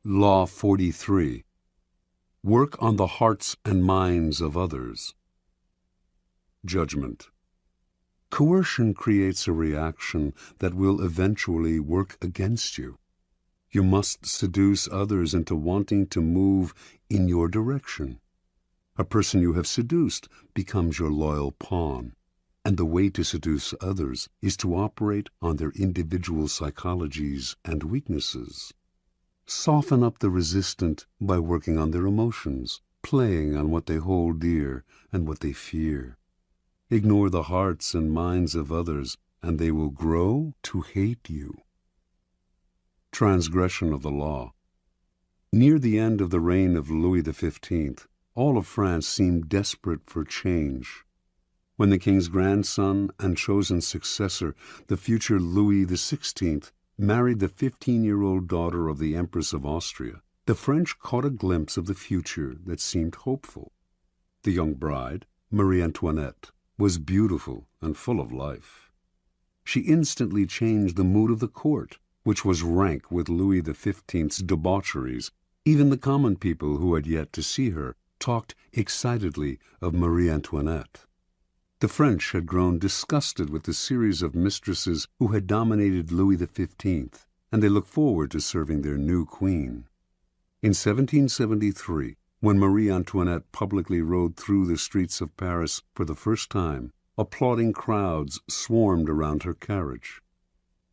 Law 43. Work on the hearts and minds of others. Judgment. Coercion creates a reaction that will eventually work against you. You must seduce others into wanting to move in your direction. A person you have seduced becomes your loyal pawn, and the way to seduce others is to operate on their individual psychologies and weaknesses. Soften up the resistant by working on their emotions, playing on what they hold dear and what they fear. Ignore the hearts and minds of others, and they will grow to hate you. Transgression of the law. Near the end of the reign of Louis XV, all of France seemed desperate for change. When the king's grandson and chosen successor, the future Louis XVI, married the 15-year-old daughter of the Empress of Austria, the French caught a glimpse of the future that seemed hopeful. The young bride, Marie Antoinette, was beautiful and full of life. She instantly changed the mood of the court, which was rank with Louis XV's debaucheries. Even the common people who had yet to see her talked excitedly of Marie Antoinette. The French had grown disgusted with the series of mistresses who had dominated Louis XV, and they looked forward to serving their new queen. In 1773, when Marie Antoinette publicly rode through the streets of Paris for the first time, applauding crowds swarmed around her carriage.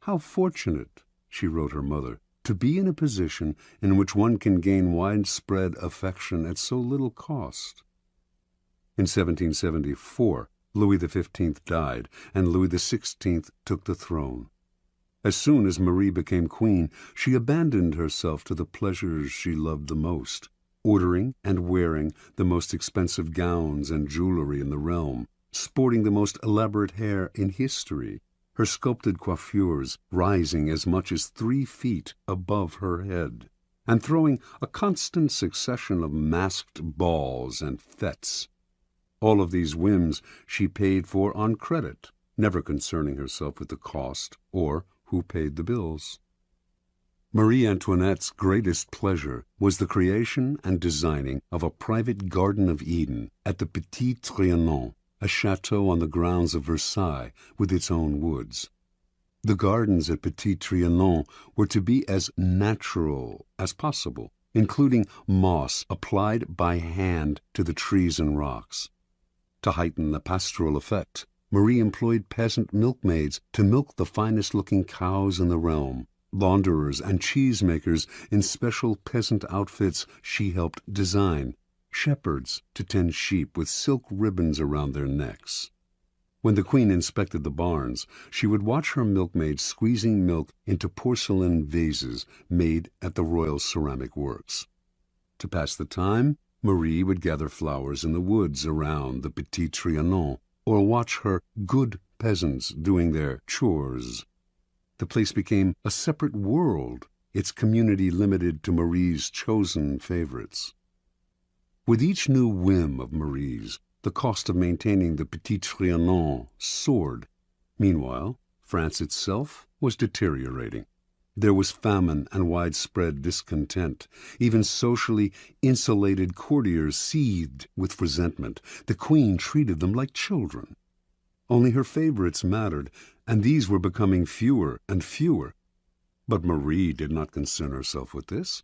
"How fortunate," she wrote her mother, "to be in a position in which one can gain widespread affection at so little cost." In 1774, Louis XV died, and Louis XVI took the throne. As soon as Marie became queen, she abandoned herself to the pleasures she loved the most, ordering and wearing the most expensive gowns and jewelry in the realm, sporting the most elaborate hair in history, her sculpted coiffures rising as much as 3 feet above her head, and throwing a constant succession of masked balls and fêtes. All of these whims she paid for on credit, never concerning herself with the cost or who paid the bills. Marie Antoinette's greatest pleasure was the creation and designing of a private Garden of Eden at the Petit Trianon, a chateau on the grounds of Versailles with its own woods. The gardens at Petit Trianon were to be as natural as possible, including moss applied by hand to the trees and rocks. To heighten the pastoral effect, Marie employed peasant milkmaids to milk the finest-looking cows in the realm. Launderers and cheesemakers in special peasant outfits she helped design. Shepherds to tend sheep with silk ribbons around their necks. When the queen inspected the barns, she would watch her milkmaids squeezing milk into porcelain vases made at the Royal Ceramic Works. To pass the time, Marie would gather flowers in the woods around the Petit Trianon, or watch her good peasants doing their chores. The place became a separate world, its community limited to Marie's chosen favorites. With each new whim of Marie's, the cost of maintaining the Petit Trianon soared. Meanwhile, France itself was deteriorating. There was famine and widespread discontent. Even socially insulated courtiers seethed with resentment. The queen treated them like children. Only her favorites mattered, and these were becoming fewer and fewer. But Marie did not concern herself with this.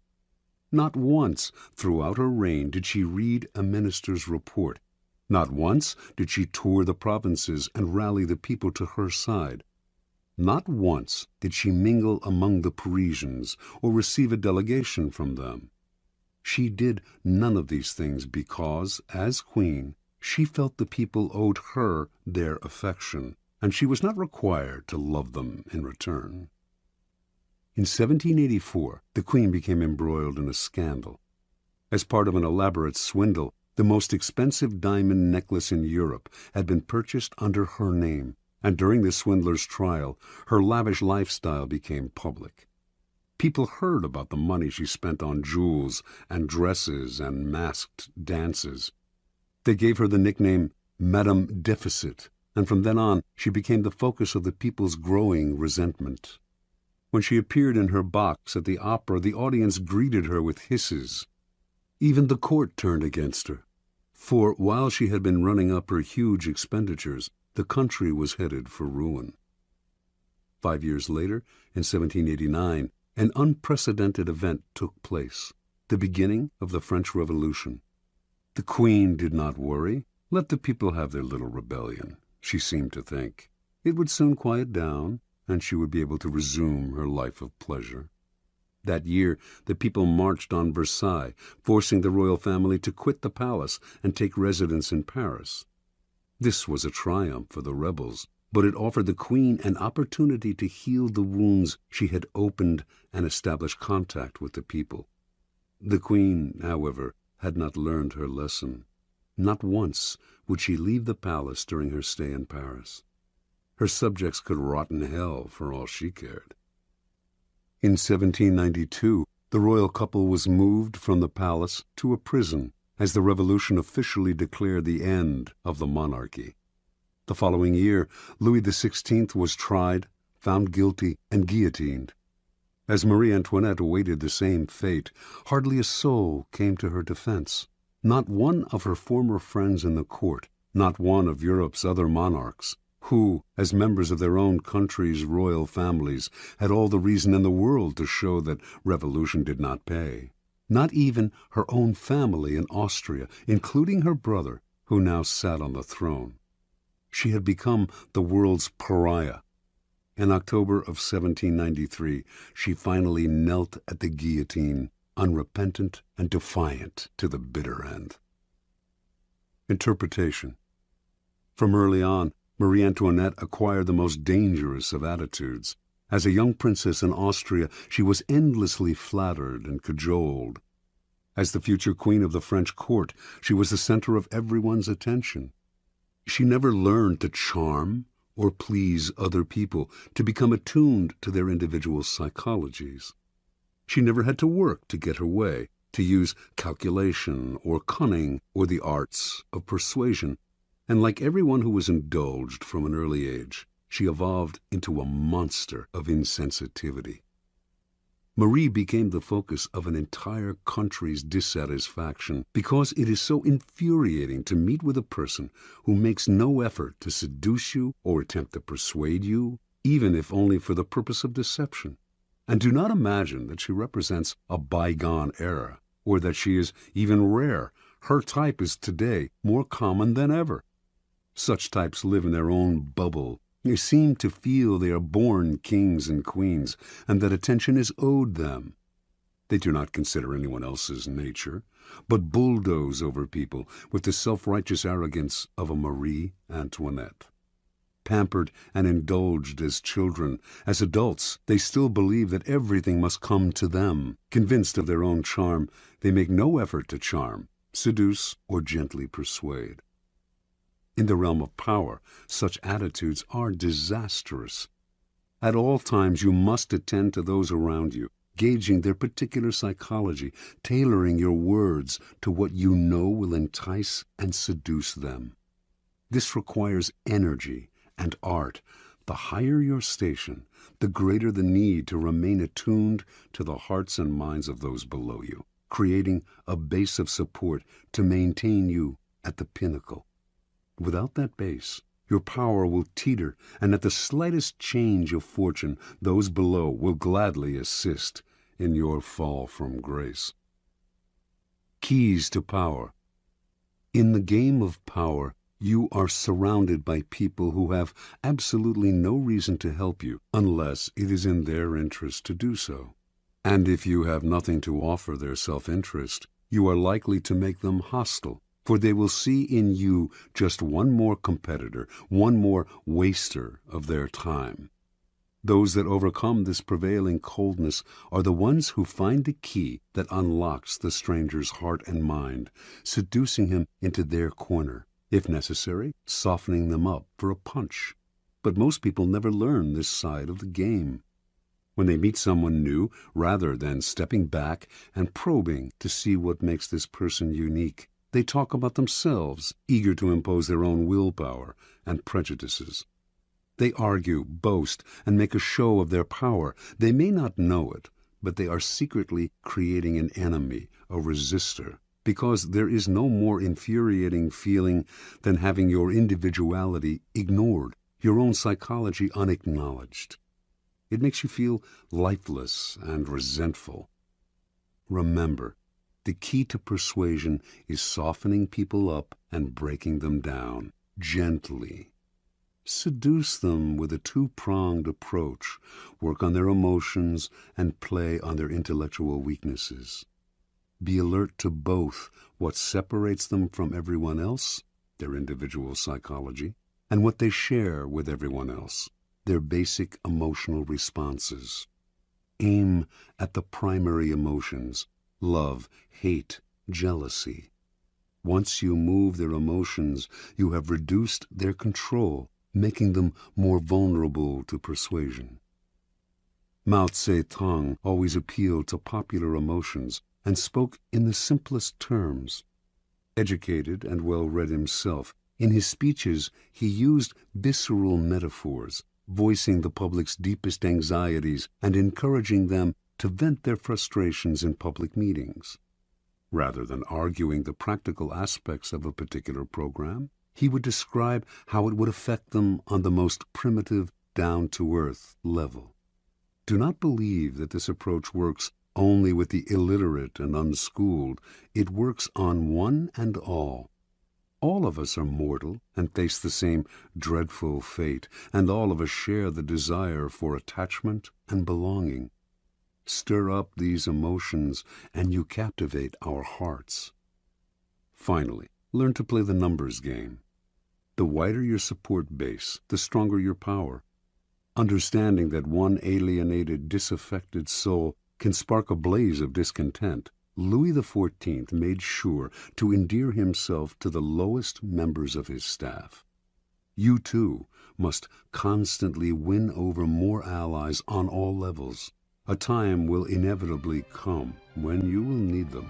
Not once throughout her reign did she read a minister's report. Not once did she tour the provinces and rally the people to her side. Not once did she mingle among the Parisians or receive a delegation from them. She did none of these things because, as queen, she felt the people owed her their affection, and she was not required to love them in return. In 1784, the queen became embroiled in a scandal. As part of an elaborate swindle, the most expensive diamond necklace in Europe had been purchased under her name. And during the swindler's trial, her lavish lifestyle became public. People heard about the money she spent on jewels and dresses and masked dances. They gave her the nickname Madame Deficit, and from then on she became the focus of the people's growing resentment. When she appeared in her box at the opera, the audience greeted her with hisses. Even the court turned against her, for while she had been running up her huge expenditures, the country was headed for ruin. 5 years later, in 1789, an unprecedented event took place, the beginning of the French Revolution. The Queen did not worry. Let the people have their little rebellion, she seemed to think. It would soon quiet down, and she would be able to resume her life of pleasure. That year, the people marched on Versailles, forcing the royal family to quit the palace and take residence in Paris. This was a triumph for the rebels, but it offered the Queen an opportunity to heal the wounds she had opened and establish contact with the people. The Queen, however, had not learned her lesson. Not once would she leave the palace during her stay in Paris. Her subjects could rot in hell for all she cared. In 1792, the royal couple was moved from the palace to a prison as the revolution officially declared the end of the monarchy. The following year, Louis XVI was tried, found guilty, and guillotined. As Marie Antoinette awaited the same fate, hardly a soul came to her defense. Not one of her former friends in the court, not one of Europe's other monarchs, who, as members of their own country's royal families, had all the reason in the world to show that revolution did not pay. Not even her own family in Austria, including her brother, who now sat on the throne. She had become the world's pariah. In October of 1793, she finally knelt at the guillotine, unrepentant and defiant to the bitter end. Interpretation. From early on, Marie Antoinette acquired the most dangerous of attitudes. As a young princess in Austria, she was endlessly flattered and cajoled. As the future queen of the French court, she was the center of everyone's attention. She never learned to charm or please other people, to become attuned to their individual psychologies. She never had to work to get her way, to use calculation or cunning or the arts of persuasion. And like everyone who was indulged from an early age, she evolved into a monster of insensitivity. Marie became the focus of an entire country's dissatisfaction because it is so infuriating to meet with a person who makes no effort to seduce you or attempt to persuade you, even if only for the purpose of deception. And do not imagine that she represents a bygone era, or that she is even rare. Her type is today more common than ever. Such types live in their own bubble. They seem to feel they are born kings and queens, and that attention is owed them. They do not consider anyone else's nature, but bulldoze over people with the self-righteous arrogance of a Marie Antoinette. Pampered and indulged as children, as adults, they still believe that everything must come to them. Convinced of their own charm, they make no effort to charm, seduce, or gently persuade. In the realm of power, such attitudes are disastrous. At all times you must attend to those around you, gauging their particular psychology, tailoring your words to what you know will entice and seduce them. This requires energy and art. The higher your station, the greater the need to remain attuned to the hearts and minds of those below you, creating a base of support to maintain you at the pinnacle. Without that base, your power will teeter, and at the slightest change of fortune, those below will gladly assist in your fall from grace. Keys to power. In the game of power, you are surrounded by people who have absolutely no reason to help you unless it is in their interest to do so. And if you have nothing to offer their self-interest, you are likely to make them hostile, for they will see in you just one more competitor, one more waster of their time. Those that overcome this prevailing coldness are the ones who find the key that unlocks the stranger's heart and mind, seducing him into their corner, if necessary, softening them up for a punch. But most people never learn this side of the game. When they meet someone new, rather than stepping back and probing to see what makes this person unique, they talk about themselves, eager to impose their own willpower and prejudices. They argue, boast, and make a show of their power. They may not know it, but they are secretly creating an enemy, a resistor, because there is no more infuriating feeling than having your individuality ignored, your own psychology unacknowledged. It makes you feel lifeless and resentful. Remember, the key to persuasion is softening people up and breaking them down, gently. Seduce them with a two-pronged approach. Work on their emotions and play on their intellectual weaknesses. Be alert to both what separates them from everyone else, their individual psychology, and what they share with everyone else, their basic emotional responses. Aim at the primary emotions: love, hate, jealousy. Once you move their emotions, you have reduced their control, making them more vulnerable to persuasion. Mao Zedong always appealed to popular emotions and spoke in the simplest terms. Educated and well-read himself, in his speeches he used visceral metaphors, voicing the public's deepest anxieties and encouraging them to vent their frustrations in public meetings. Rather than arguing the practical aspects of a particular program, he would describe how it would affect them on the most primitive, down-to-earth level. Do not believe that this approach works only with the illiterate and unschooled. It works on one and all. All of us are mortal and face the same dreadful fate, and all of us share the desire for attachment and belonging. Stir up these emotions, and you captivate our hearts. Finally, learn to play the numbers game. The wider your support base, the stronger your power. Understanding that one alienated, disaffected soul can spark a blaze of discontent, Louis XIV made sure to endear himself to the lowest members of his staff. You, too, must constantly win over more allies on all levels. A time will inevitably come when you will need them.